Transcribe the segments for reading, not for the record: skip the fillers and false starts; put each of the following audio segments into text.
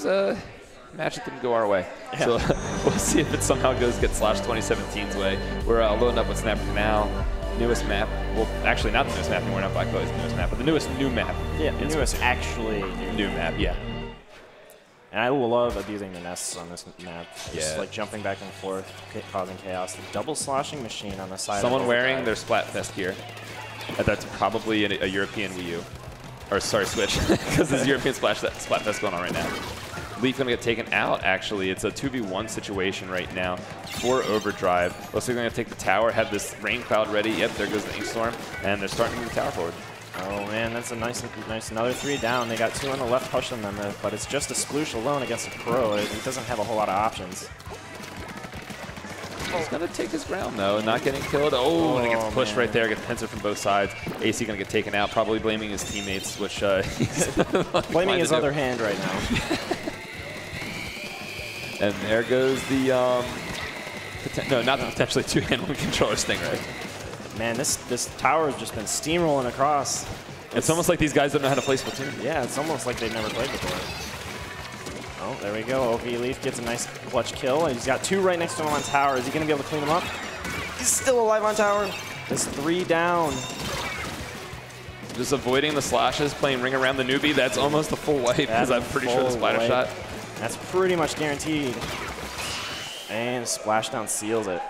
was a match that didn't go our way. Yeah. So we'll see if it somehow gets Sloshed 2017's way. We're loading up with Snapper Canal, newest map. Well, actually not the newest map anymore, not Black Boy's newest map, but the newest new map. Yeah, the newest actually new map, yeah. And I love abusing the nests on this map. Just like jumping back and forth, causing chaos. The double sloshing machine on the side. Someone wearing their Splatfest gear. That's probably a European Wii U. Or sorry, Switch, because there's European Splatfest going on right now. Leaf going to get taken out, actually. It's a 2v1 situation right now for Overdrive. Looks like they're going to take the tower, have this rain cloud ready. Yep, there goes the Inkstorm, and they're starting to move the tower forward. Oh man, that's a nice another 3 down. They got 2 on the left pushing them, but it's just a Sploosh alone against a pro. It doesn't have a whole lot of options. He's going to take his ground, though, not getting killed. Oh, and it gets pushed right there, gets pincer from both sides. AC going to get taken out, probably blaming his teammates, which he's blaming his other hand right now. And there goes the, no, not the potentially 2-hand controller Stingray. Man, this tower has just been steamrolling across. It's almost like these guys don't know how to play Splatoon. Yeah, it's almost like they've never played before. Oh, there we go. OV Leaf gets a nice clutch kill. He's got 2 right next to him on tower. Is he going to be able to clean them up? He's still alive on tower. There's 3 down. Just avoiding the slashes, playing ring around the newbie. That's almost a full wipe, because I'm pretty sure the splatter shot. That's pretty much guaranteed. And Splashdown seals it.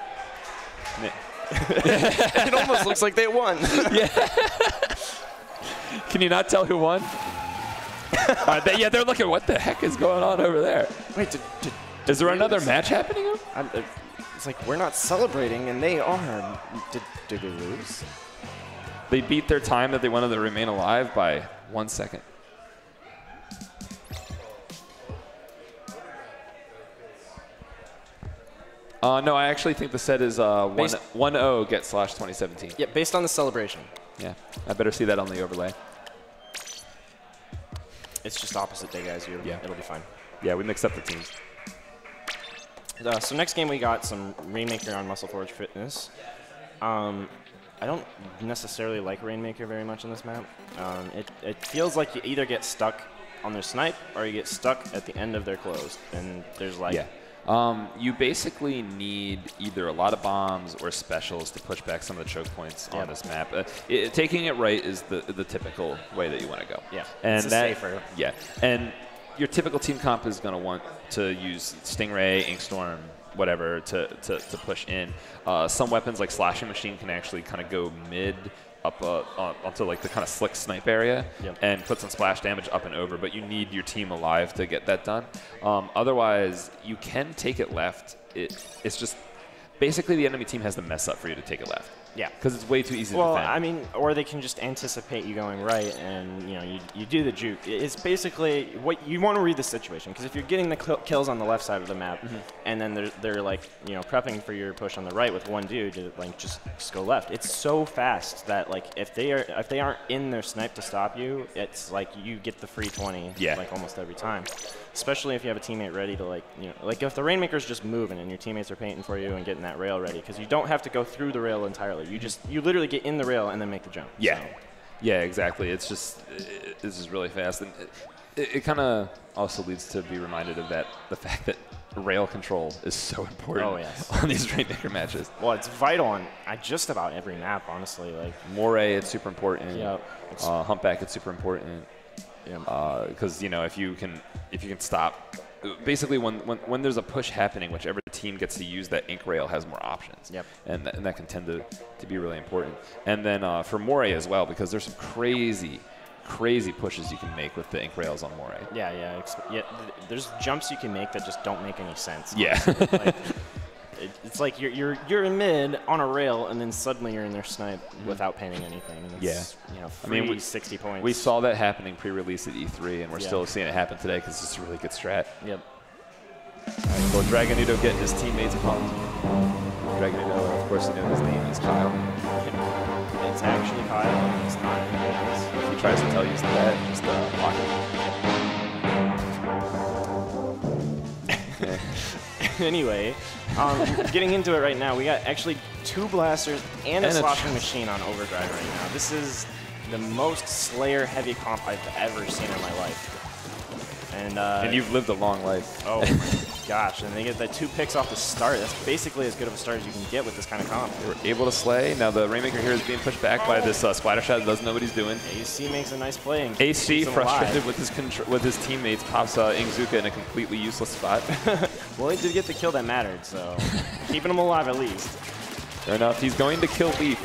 It almost looks like they won. Yeah. Can you not tell who won? Yeah, they're looking, what the heck is going on over there? Wait, is there another match happening? It's like we're not celebrating, and they are. Did they lose? They beat their time that they wanted to remain alive by 1 second. No, I actually think the set is 1-0 get Sloshed 2017. Yeah, based on the celebration. Yeah, I better see that on the overlay. It's just opposite day, guys. It'll be fine. Yeah, we mixed up the teams. So next game we got some Rainmaker on Muscle Forge Fitness. I don't necessarily like Rainmaker very much in this map. It feels like you either get stuck on their snipe or you get stuck at the end of their close. And there's like... Yeah. You basically need either a lot of bombs or specials to push back some of the choke points on this map. Taking it right is the typical way that you want to go. Yeah, and it's safer. Yeah, and your typical team comp is going to want to use Stingray, Inkstorm, whatever to push in. Some weapons like Slashing Machine can actually kind of go mid up onto like the kind of slick snipe area and put some splash damage up and over, but you need your team alive to get that done. Otherwise, you can take it left. It's just basically the enemy team has to mess up for you to take it left. Yeah, because it's way too easy to defend. Well, I mean, or they can just anticipate you going right, and you do the juke. It's basically what you want to read the situation, because if you're getting the kills on the left side of the map, and then they're like prepping for your push on the right with one dude to like just go left. It's so fast that like if they aren't in their snipe to stop you, it's like you get the free 20 like almost every time. Especially if you have a teammate ready to like if the Rainmaker's just moving and your teammates are painting for you and getting that rail ready, because you don't have to go through the rail entirely. You literally get in the rail and then make the jump. Yeah, so. Yeah, exactly. It's just this is really fast, and it kind of also leads to be reminded of the fact that rail control is so important on these Rainmaker matches. Well, it's vital on just about every map, honestly. Like Moray, it's super important. Yeah. Humpback, it's super important. Because if you can stop, basically when there's a push happening, whichever team gets to use that ink rail has more options. Yep. And that can tend to be really important. And then for Moray as well, because there's some crazy pushes you can make with the ink rails on Moray. Yeah. There's jumps you can make that just don't make any sense. Yeah. It's like you're in mid on a rail, and then suddenly you're in their snipe without painting anything. It's, free, I mean, 60 points. We saw that happening pre-release at E3, and we're still seeing it happen today because it's a really good strat. Yep. All right, well, Dragonudo getting his teammates pumped. Dragonudo, of course, his name is Kyle. It's actually Kyle. It's not. If he tries to tell you that, just lock him. Anyway, getting into it right now, we got actually 2 blasters and a sloshing machine on Overdrive right now. This is the most Slayer heavy comp I've ever seen in my life. And you've lived a long life. Oh, gosh. And they get the 2 picks off the start. That's basically as good of a start as you can get with this kind of comp. They were able to slay. Now the Rainmaker here is being pushed back by this Splatter Shot that doesn't know what he's doing. AC makes a nice play. And AC, frustrated with his teammates, pops Ingzuka in a completely useless spot. Well, he did get the kill that mattered, so keeping him alive at least. Fair enough. He's going to kill Leaf,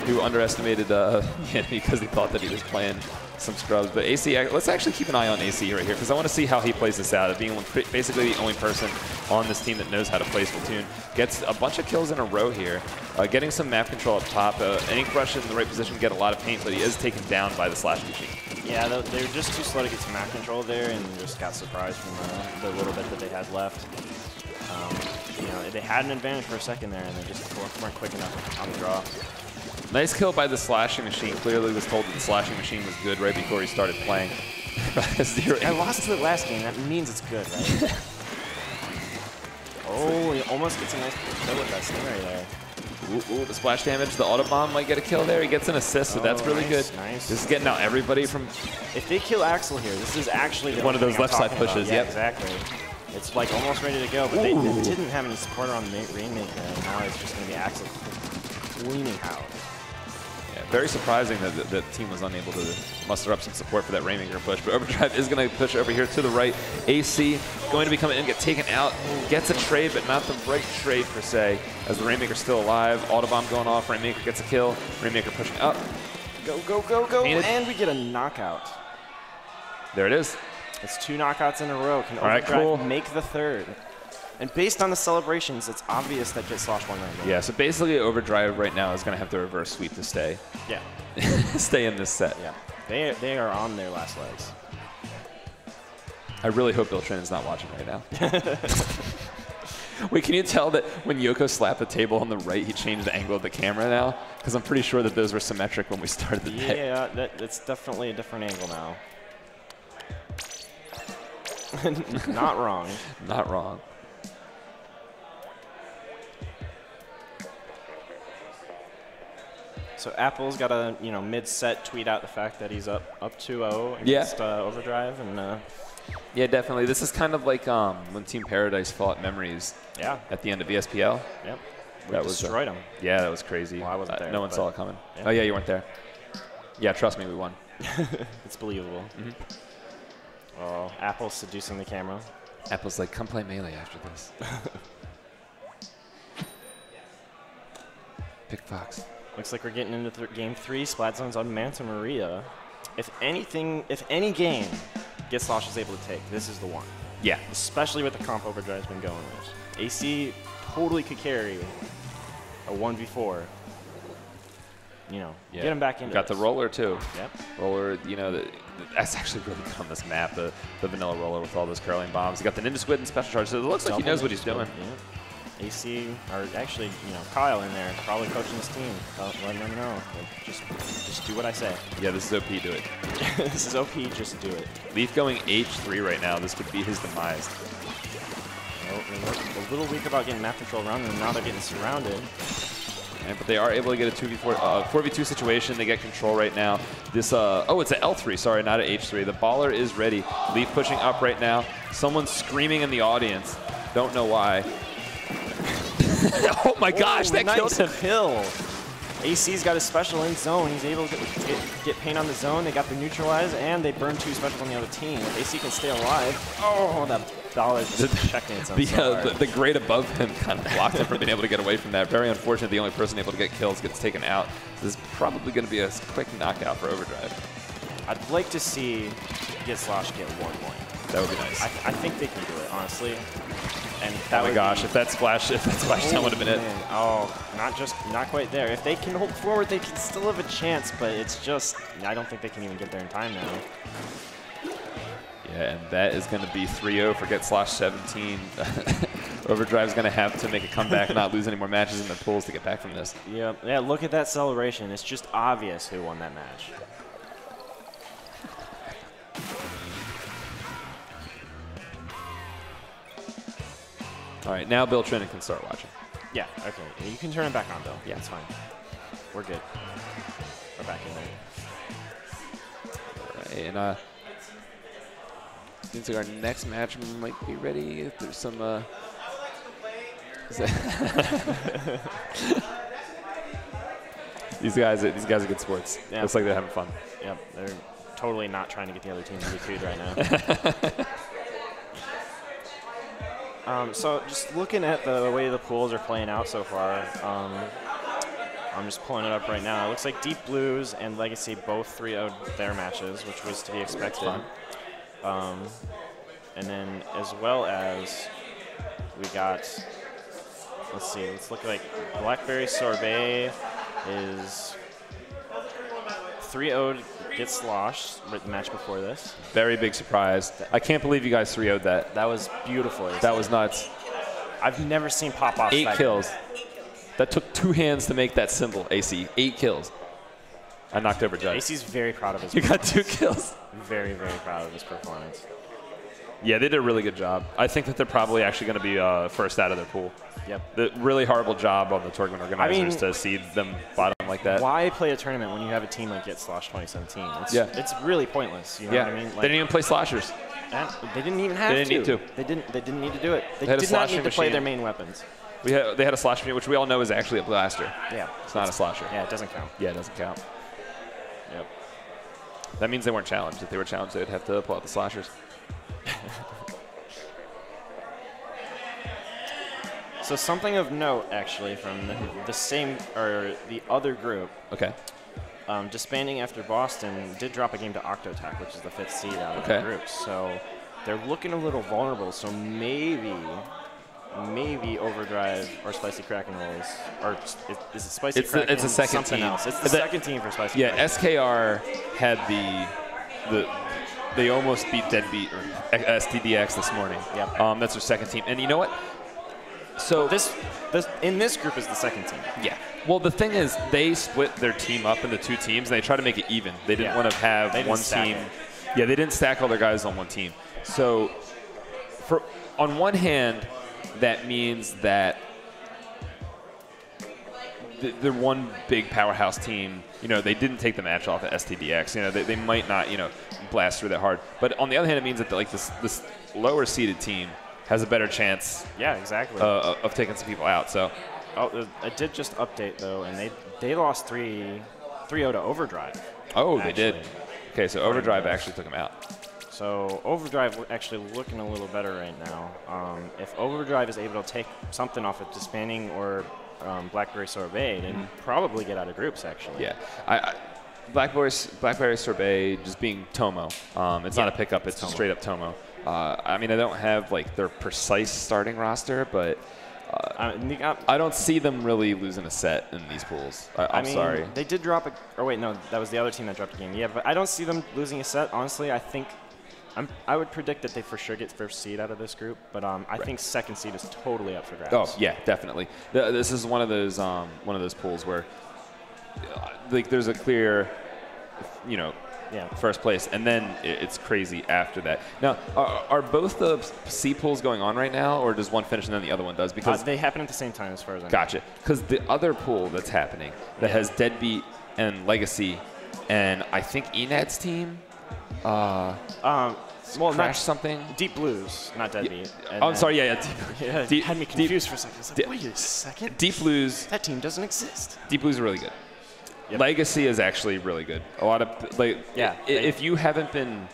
who underestimated because he thought that he was playing some scrubs. But AC, let's actually keep an eye on AC right here because I want to see how he plays this out. Being basically the only person on this team that knows how to play Splatoon. Gets a bunch of kills in a row here. Getting some map control up top. An Ink Rush in the right position to get a lot of paint, but he is taken down by the Slash machine. Yeah, they were just too slow to get some map control there and just got surprised from the little bit that they had left. You know, they had an advantage for a second there and they just weren't quick enough on the draw. Nice kill by the Slashing Machine. Clearly was told that the Slashing Machine was good right before he started playing. I lost to it last game. That means it's good, right? Oh, he almost gets a nice kill with that Stingray there. Ooh, the splash damage. The auto bomb might get a kill there. He gets an assist, so that's really good. Nice. This is getting out everybody from... If they kill Axel here, this is actually the one of those left side pushes. Yeah, yep. Exactly. It's like almost ready to go, but they didn't have any supporter on the Rainmaker, and now it's just going to be Axel cleaning out. Yeah, very surprising that the team was unable to muster up some support for that Rainmaker push, but Overdrive is going to push over here to the right. AC going to be coming in, get taken out, gets a trade, but not the right trade per se, as the Rainmaker's still alive. Autobomb going off, Rainmaker gets a kill, Rainmaker pushing up. Go, go, go, go, and we get a knockout. There it is. It's 2 knockouts in a row. Can Overdrive make the 3rd? And based on the celebrations, it's obvious that Get Sloshed won that game. Yeah, so basically Overdrive right now is going to have to reverse sweep to stay. Yeah. Stay in this set. Yeah. They are on their last legs. I really hope Bill Trin is not watching right now. Wait, can you tell that when Yoko slapped the table on the right, he changed the angle of the camera now? Because I'm pretty sure that those were symmetric when we started the day. Yeah, that's definitely a different angle now. Not wrong. Not wrong. So Apple's got a mid-set tweet out the fact that he's up 2-0 against Overdrive, and yeah, definitely. This is kind of like when Team Paradise fought Memories. At the end of ESPL. Yep. That was destroyed him. Yeah, that was crazy. Well, I wasn't there. No one saw it coming. Yeah. Oh yeah, you weren't there. Yeah, trust me, we won. It's believable. Oh, Apple's seducing the camera. Apple's like, come play Melee after this. Pick Fox. Looks like we're getting into game 3. Splatzone's on Manta Maria. If any game Get Sloshed is able to take, this is the one. Yeah. Especially with the comp Overdrive's been going with. AC totally could carry a 1v4. Get him back into Got this. the roller too. Yep. Roller, that's actually really good on this map, the vanilla roller with all those curling bombs. He got the Ninja Squid and special charge, so it looks like he knows what he's doing. Yeah. AC, or actually, Kyle in there, probably coaching his team, letting them know. Just do what I say. Yeah, this is OP, do it. This is OP, just do it. Leaf going H3 right now. This could be his demise. A little weak about getting map control around them, and now they're getting surrounded. But they are able to get a 4v2 situation. They get control right now. This, oh, it's an L3, sorry, not an H3. The baller is ready. Leaf pushing up right now. Someone's screaming in the audience. Don't know why. Oh my gosh, that killed him. Kill. AC's got a special in zone. He's able to get paint on the zone. They got the neutralize, and they burn 2 specials on the other team. If AC can stay alive, oh, that dollar just checking its own. The grade above him kind of blocked him from being able to get away from that. Very unfortunate. The only person able to get kills gets taken out. So this is probably going to be a quick knockout for Overdrive. I'd like to see Get Sloshed get 1 point. That would be nice. I think they can do it, honestly. And oh my gosh, if that splash down would have been it. Oh, not quite there. If they can hold forward, they can still have a chance, but it's just, I don't think they can even get there in time now. Yeah, and that is going to be 3-0 for Get Sloshed 17. Overdrive's going to have to make a comeback, not lose any more matches in their pools to get back from this. Yeah, look at that celebration. It's just obvious who won that match. All right, now Bill Trinan can start watching. Yeah, okay. You can turn it back on, Bill. Yeah, it's fine. We're good. We're back in there. All right, and Seems like our next match might be ready. If there's some. These guys are good sports. Yeah. Looks like they're having fun. Yep, they're totally not trying to get the other team to be food right now. So just looking at the way the pools are playing out so far, I'm just pulling it up right now. It looks like Deep Blues and Legacy both 3-0'd their matches, which was to be expected. And then as well as we got, let's see, let's look like Blackberry Sorbet is 3-0'd, gets sloshed with the match before this. Very big surprise. I can't believe you guys 3-0'd that. That was beautiful. That was nuts. I've never seen pop-offs. 8 kills. That took 2 hands to make that symbol, AC. 8 kills. I knocked over Judge. AC's very proud of his You got 2 kills. Very, very proud of his performance. Yeah, they did a really good job. I think that they're probably actually going to be first out of their pool. Yep. The really horrible job on the tournament organizers to seed them bottom like that. Why play a tournament when you have a team like Get Sloshed 2017? It's really pointless. You know what I mean? Like, they didn't even play sloshers. They didn't even have to. They didn't need to. They didn't need to do it. They did not need to play their main weapons. They had a slosher machine, which we all know is actually a blaster. Yeah. It's not a slosher. Yeah, it doesn't count. Yeah, it doesn't count. Yep. That means they weren't challenged. If they were challenged, they'd have to pull out the sloshers. So something of note, actually, from the other group. Okay. Disbanding after Boston did drop a game to Octotech, which is the 5th seed out of the group. So they're looking a little vulnerable. So maybe Overdrive or Spicy Kraken Rolls, or is it Spicy Kraken? It's a second something team. Else. It's the second team for Spicy. Yeah, Kraken. SKR had they almost beat Deadbeat or STDX this morning. Yep. That's their second team, and you know what? So this in this group is the second team. Yeah. Well, the thing is, they split their team up into 2 teams, and they try to make it even. They didn't want to have one team. Yeah, they didn't stack all their guys on one team. So, on one hand, that means that they're one big powerhouse team. You know, they didn't take the match off at STDX. You know, they might not, blast through that hard. But on the other hand, it means that this lower seeded team has a better chance. Yeah, exactly. Of taking some people out. So, I did just update though, and they lost 3-0 to Overdrive. Oh, they did. Okay, so Overdrive actually took them out. So Overdrive actually looking a little better right now. If Overdrive is able to take something off of Disbanding or Blackberry Sorbet, then probably get out of groups actually. Yeah, Blackberry Sorbet just being Tomo. It's not a pickup; it's just straight up Tomo. I mean, I don't have like their precise starting roster, but I don't see them really losing a set in these pools. I'm sorry. They did drop a. Or wait, no, that was the other team that dropped a game. Yeah, but I don't see them losing a set. Honestly, I think. I would predict that they for sure get first seed out of this group, but I think second seed is totally up for grabs. Oh yeah, definitely. This is one of those pools where like there's a clear, first place, and then it's crazy after that. Now, are both the C pools going on right now, or does one finish and then the other one does? Because they happen at the same time, as far as I know. Gotcha. Because the other pool that's happening that has Deadbeat and Legacy, and I think Enad's team. Well, Crash something. Deep Blues, not Deadbeat. Yeah. I'm sorry. Yeah. Deep, had me confused for a second. I was like, wait a second. Deep Blues. That team doesn't exist. Deep Blues are really good. Yep. Legacy is actually really good. A lot of if you haven't been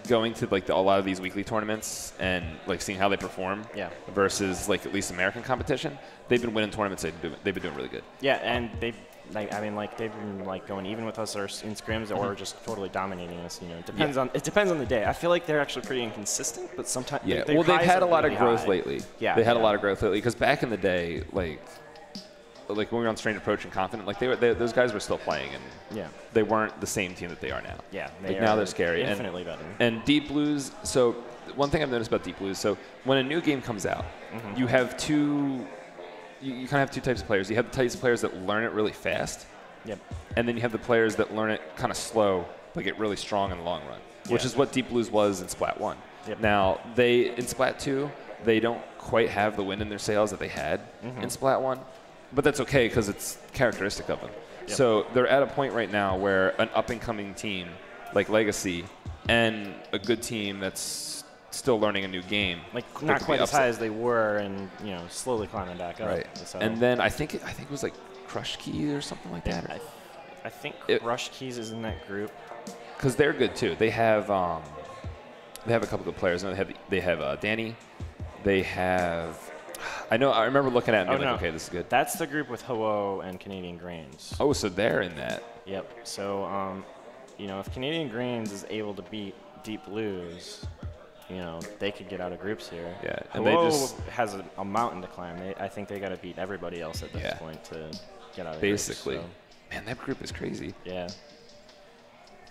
going to like a lot of these weekly tournaments and like seeing how they perform versus like at least American competition, they've been winning tournaments. They've been doing really good. Yeah, and they've been like going even with us or in scrims or just totally dominating us. It depends on the day. I feel like they're actually pretty inconsistent, but sometimes they've had a lot of growth lately. Yeah, they had a lot of growth lately because back in the day, like when we were on Strange Approach and Confident, like those guys were still playing and they weren't the same team that they are now. Yeah, now they're scary. Infinitely better. And Deep Blues. So one thing I've noticed about Deep Blues, so when a new game comes out, you have two. You kind of have 2 types of players. You have the types of players that learn it really fast. Yep. And then you have the players that learn it kind of slow, but get really strong in the long run, which is what Deep Blues was in Splat 1. Yep. Now, in Splat 2, they don't quite have the wind in their sails that they had in Splat 1, but that's okay because it's characteristic of them. Yep. So they're at a point right now where an up-and-coming team like Legacy and a good team that's still learning a new game. Like not quite as high as they were, and slowly climbing back up. Right. So And then I think it was like Crush Key or something like that. I think Crush Keys is in that group. Because they're good too. They have a couple good players. They have Danny. They have. I remember looking at it and being like, okay, this is good. That's the group with Ho-Oh and Canadian Grains. Oh, so they're in that. Yep. So, if Canadian Grains is able to beat Deep Blues, they could get out of groups here. Yeah. And Ho-Oh has a mountain to climb. I think they got to beat everybody else at this point to get out of basically. groups. Man, that group is crazy. Yeah.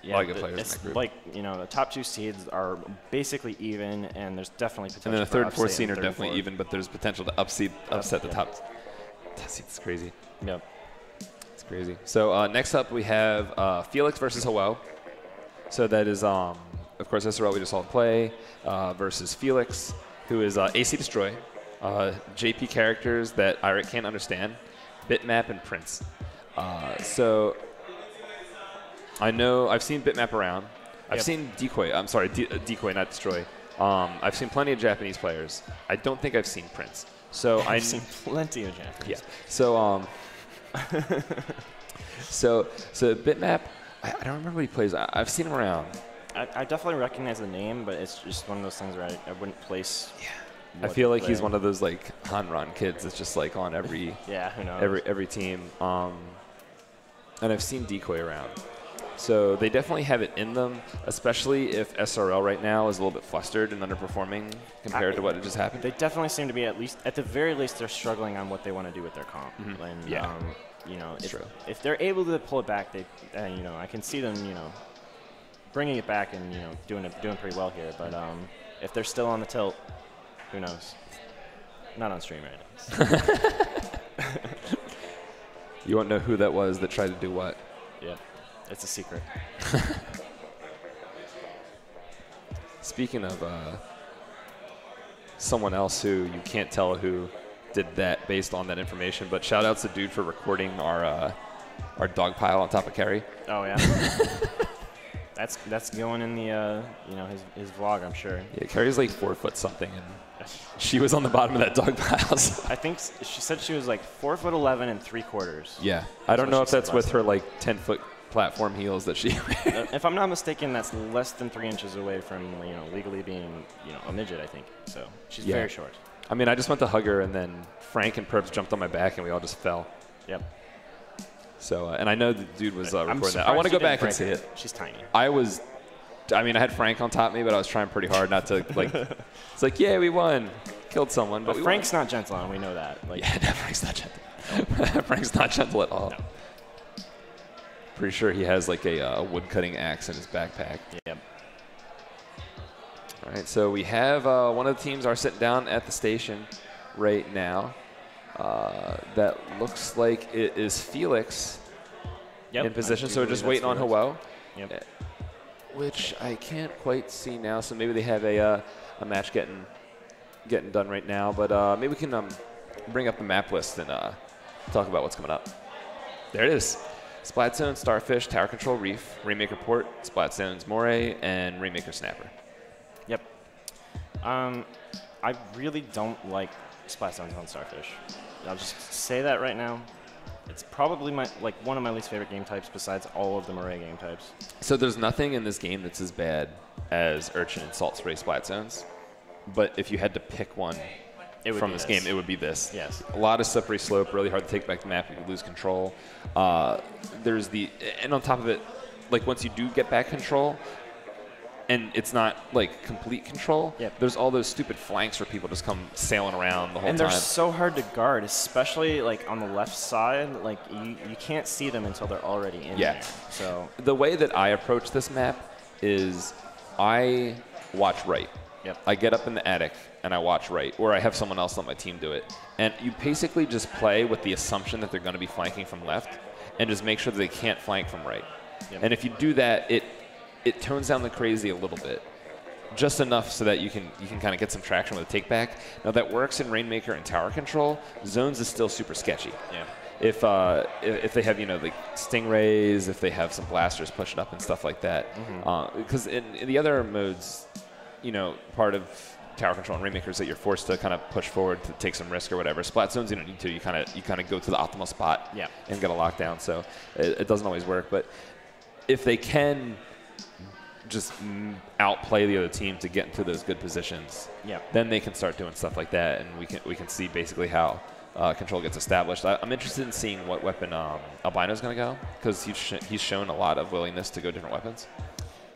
A lot of good players in that group. Like, the top 2 seeds are basically even, and there's definitely potential. And then the third and fourth seed are third and definitely fourth. even, but there's potential to upset the top seed. It's crazy. Yep. It's crazy. So next up we have Felix versus Ho-Oh. So that is, of course, SRL we just saw play versus Felix, who is AC Destroy, JP characters that Irate can't understand, Bitmap and Prince. So I know I've seen Bitmap around. I've seen Decoy. I'm sorry, Decoy, not Destroy. I've seen plenty of Japanese players. I don't think I've seen Prince. So I've seen plenty of Japanese. Yeah. So so Bitmap. I don't remember what he plays. I've seen him around. I definitely recognize the name, but it's just one of those things where I wouldn't place. Yeah. I feel like he's one of those like Hanron kids that's just like on every who knows? every team. And I've seen Decoy around. So they definitely have it in them, especially if SRL right now is a little bit flustered and underperforming compared to what had just happened. They definitely seem to be, at the very least, they're struggling on what they want to do with their comp. And, if they're able to pull it back, I can see them, bringing it back and, doing pretty well here. But if they're still on the tilt, who knows? Not on stream right now. You won't know who that was that tried to do what. Yep. It's a secret. Speaking of someone else who you can't tell who did that based on that information, but shout outs to dude for recording our dog pile on top of Kerry. Oh yeah. That's going in the his vlog, I'm sure. Yeah, Kerry's like 4 foot something, and she was on the bottom of that dog pile. So. I think she said she was like 4'11" and 3/4. Yeah, I don't know if that's with her like 10-foot platform heels that she wears. If I'm not mistaken, that's less than 3 inches away from legally being a midget, I think. So she's very short. I mean, I just went to hug her, and then Frank and Perps jumped on my back, and we all just fell. Yep. So and I know the dude was recording that. I want to go back and see it. She's tiny. I had Frank on top of me, but I was trying pretty hard not to like. It's like, yeah, we won, killed someone, but Frank's not gentle, and we know that. No, Frank's not gentle. Frank's not gentle at all. No. Pretty sure he has like a wood cutting axe in his backpack. Yep. All right, so we have one of the teams are sitting down at the station right now. That looks like it is Felix in position. So we're just waiting on Ho-Oh, which I can't quite see now. So maybe they have a match getting done right now. But maybe we can bring up the map list and talk about what's coming up. There it is. Splatoon, Starfish, Tower Control Reef, Rainmaker Port, Splatstone's Moray, and Rainmaker Snapper. Yep. I really don't like Splatstones on Starfish. I'll just say that right now. It's probably one of my least favorite game types besides all of the Moray game types. So there's nothing in this game that's as bad as Urchin and Salt Spray Splatstones. But if you had to pick one from this game, it would be this. Yes. A lot of slippery slope, really hard to take back the map. You could lose control. And on top of it, like once you do get back control, and it's not like complete control, there's all those stupid flanks where people just come sailing around the whole time. And they're so hard to guard, especially like on the left side. Like you can't see them until they're already in there. So the way that I approach this map is I watch right. Yep. I get up in the attic and I watch right, or I have someone else on my team do it. And you basically just play with the assumption that they're going to be flanking from left and just make sure that they can't flank from right. Yep. And if you do that, it tones down the crazy a little bit, just enough so that you can kind of get some traction with a take back. Now that works in Rainmaker and Tower Control. Zones is still super sketchy. Yeah. if they have like stingrays, if they have some blasters pushing up and stuff like that, because in the other modes, part of tower control and Rainmaker is that you're forced to kind of push forward to take some risk or whatever. Splat zones you don't need to. You kind of go to the optimal spot and get a lockdown. So it doesn't always work, but if they can just outplay the other team to get into those good positions, then they can start doing stuff like that, and we can see basically how control gets established. I'm interested in seeing what weapon Albino's going to go, because he's shown a lot of willingness to go different weapons.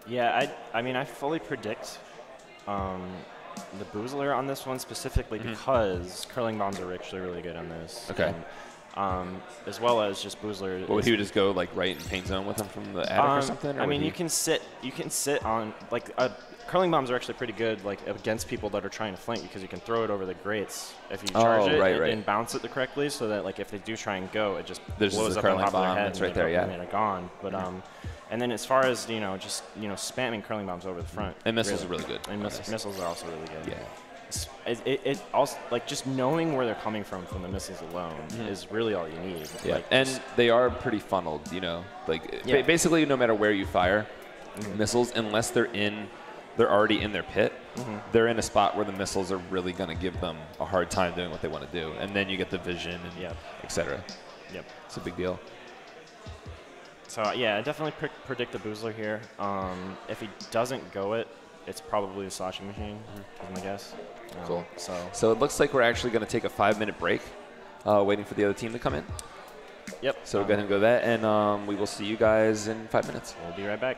Yeah, I mean, I fully predict the Boozler on this one specifically because curling bombs are actually really good on this. Okay. And, as well as just Boozler. Would he just go like right in paint zone with him from the attic or something? Or I mean, you can sit on like curling bombs are actually pretty good like against people that are trying to flank, because you can throw it over the grates if you charge it and bounce it correctly, so that like if they do try and go, it just blows up on top of their head. That's right there, yeah. And they're gone. But and then as far as just spamming curling bombs over the front, and missiles are really good. And missiles are also really good. Yeah. It also like just knowing where they're coming from the missiles alone is really all you need. Yeah, like, and they are pretty funneled. Basically no matter where you fire missiles, unless they're already in their pit, they're in a spot where the missiles are really going to give them a hard time doing what they want to do, and then you get the vision and etc. Yep, it's a big deal. So yeah, I definitely predict the Boozler here. If he doesn't go it, it's probably the Sloshed machine, is my guess. Cool. So it looks like we're actually going to take a 5-minute break, waiting for the other team to come in. Yep. So we'll go ahead and go that, and we will see you guys in 5 minutes. We'll be right back.